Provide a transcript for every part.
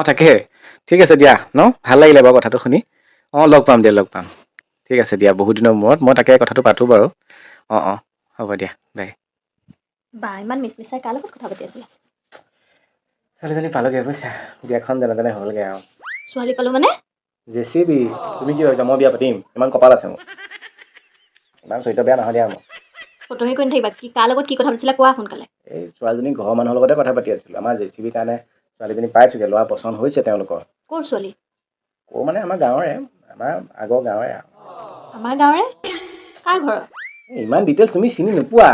তাকে ঠিক আছে দিয়া ন ভাল লাগিলে বাৰু কথাটো শুনি লগ পাম দিয়া লগ পাম ঠিক আছে দিয়া বহুত দিনৰ মূৰত মই তাকে কথাটো পাতো বাৰু হ'ব দিয়া বাই বা ইমান মিছমিছাই কাৰ লগত কথা পাতি আছিলা ছোৱালীজনী পালোগে বুজিছা বিয়াখন যেনে তেনে হ'লগে আৰু ছোৱালী পালো মানে জেচিবি তুমি কি ভাবিছা মই বিয়া পাতিম ইমান কপাল আছে মোৰ ইমান চৰিত্ৰ বেয়া নহয় দিয়া মোৰ ফটোমি কৰি নাথাকিবা কি কাৰ লগত কি কথা পাতিছিলা কোৱা সোনকালে এই ছোৱালীজনী ঘৰৰ মানুহৰ লগতে কথা পাতি আছিলোঁ আমাৰ জেচিবিৰ কাৰণে ছোৱালীজনী পাইছোগে ল'ৰা পচন্দ হৈছে তেওঁলোকৰ ক'ৰ ছোৱালী মানে আমাৰ গাঁৱৰে আমাৰ আগৰ গাঁৱৰে আমাৰ গাঁৱৰে কাৰ ঘৰৰ ইমান ডিটেইলছ তুমি চিনি নোপোৱা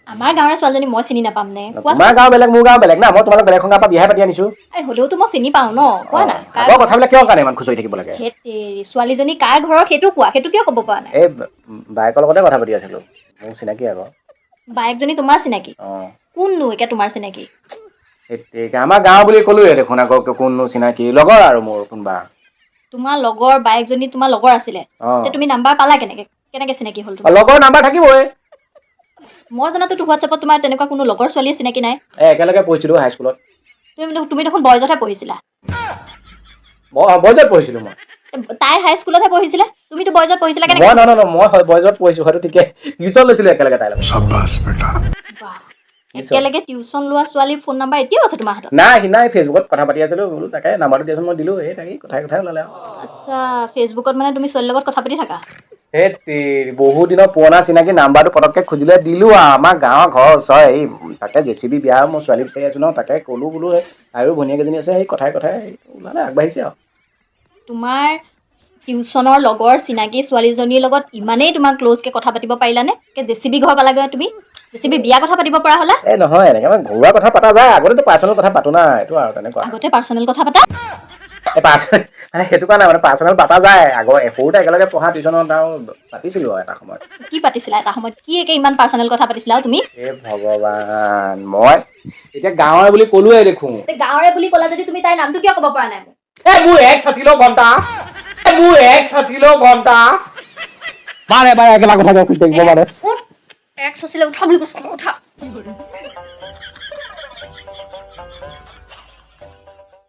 আমাৰ গাঁৱৰে ছোৱালীজনী মই চিনি নাপাম নে তোমাৰ গাঁও বেলেগ মোৰ গাঁও বেলেগ না মই তোমালোক বেলেগ গাঁৱৰ পৰা বিয়াহে পাতি আনিছো হ'লেওতো মই চিনি পাওঁ ন কোৱা না আগৰ কথাবিলাক কিয় কাৰণে ইমান খুচৰি থাকিব লাগে ছোৱালীজনী কাৰ ঘৰৰ সেইটো কোৱা সেইটো কিয় ক'ব পৰা নাই এই বায়েকৰ লগতে কথা পাতি আছিলো মোৰ চিনাকি আকৌ বায়েকজনী তোমাৰ চিনাকি কোননো এতিয়া তোমাৰ চিনাকি আমাৰ গাঁও বুলি ক'লোৱে দেখোন আকৌ কোননো চিনাকি লগৰ আৰু মোৰ কোনোবা তোমাৰ লগৰ বায়েকজনী তোমাৰ লগৰ আছিলে তুমি নাম্বাৰ পালা কেনেকে চিনাকি হ'ল লগৰ নাম্বাৰ থাকিবই মই জনাতো হোৱাটছএপত তোমাৰ তেনেকুৱা কোনো লগৰ ছোৱালীয়ে চিনাকি নাই একেলগে পঢ়িছিলো হাইস্কুলত তুমি দেখোন বয়জতহে পঢ়িছিলা বয়জত পঢ়িছিলো মই তাই হাইস্কুলতহে পঢ়িছিলে তুমিতো বয়জত পঢ়িছিলা কেনেকে মই বয়জত পঢ়িছো হয়তো ঠিকে টিউচন লৈছিলো একেলগে তাইৰ লগত একেলগে টিউচন লোৱা ছোৱালীৰ ফোন নাম্বাৰ এতিয়াও আছে তোমাৰ হাতত নাই ফেচবুকত কথা পাতি আছিলো বোলো তাকে নাম্বাৰটো দিয়াচোন মই দিলো এই তাকে কথাই ওলালে আচ্ছা ফেচবুকত মানে তুমি ছোৱালীৰ লগত কথা পাতি থাকা বহুত দিনৰ পুৰণা চিনাকি নাম্বাৰটো পটককে খুজিলে দিলো আৰু আমাৰ গাঁৱৰ ঘৰৰ ওচৰ এই তাকে জেচিবি বিয়া মই ছোৱালী বিচাৰি আছো ন তাকে ক'লো বোলো আৰু ভনীয়েক এজনী আছে সেই কথাই ওলালে আগবাঢ়িছে আৰু তোমাৰ টিউচনৰ লগৰ চিনাকি ছোৱালীজনীৰ লগত ইমানেই তোমাক ক্ল'জকে কথা পাতিব পাৰিলানে জেচিবি ঘৰ পালাগৈ তুমি জেচিবি বিয়া কথা পাতিব পৰা হ'লা নহয় এনেকে মানে ঘৰুৱা কথা পতা যায় আগতেতো পাৰ্চনেল কথা পাতো না এইটো আৰু তেনেকুৱা আগতে পাৰ্চনেল কথা পাতা মানে সেইটো কাৰণে মানে পাৰ্চনেল পাতা যায় আগৰ সৰুতে একেলগে পঢ়া টিউচনত আৰু পাতিছিলো আৰু এটা সময়ত কি পাতিছিলা এটা সময়ত কি একে ইমান পাৰ্চনেল কথা পাতিছিলা তুমি ভগৱান মই এতিয়া গাঁৱৰে বুলি ক'লোৱে দেখোন গাঁৱৰে বুলি ক'লা যদি তুমি তাইৰ নামটো কিয় ক'ব পৰা নাই মোৰ এক্স আছিল ঘণ্টা বাৰে বাৰে একেটা কথাকে শুই থাকিব মানে এক্স আছিলে উঠা বুলি কৈছো উঠা